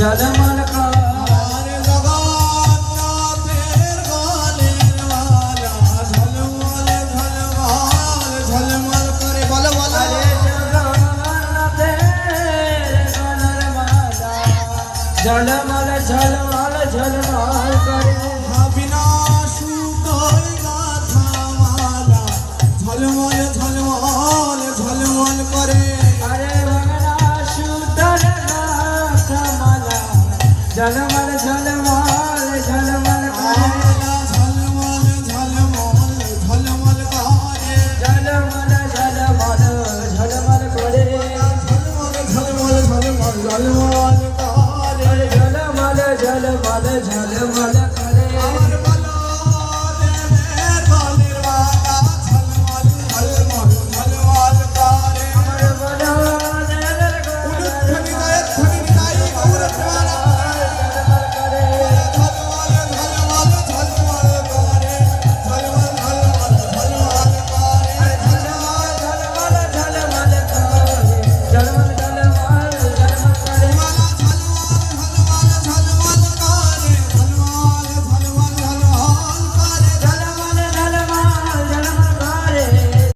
ঝলমল করে জগন্নাথের গলের মালা ঝলমল ঝলমল ঝলমল করে বলো বলো আরে জগন্নাথের গলার মালা ঝলমল ঝলমল ঝলমল করে বিনা সুতোয় গাথা মালা ঝলমল ঝলমল ঝলমল করে আরে ভগনা সুতর গাথা মালা ঝলমল ঝলমল ঝলমল করে ঝলমল ঝলমল ঝলমল করে ঝলমল ঝলমল ঝলমল করে ঝলমল ঝলমল ঝলমল ঝলমল করে ঝলমল ঝলমল ঝলমল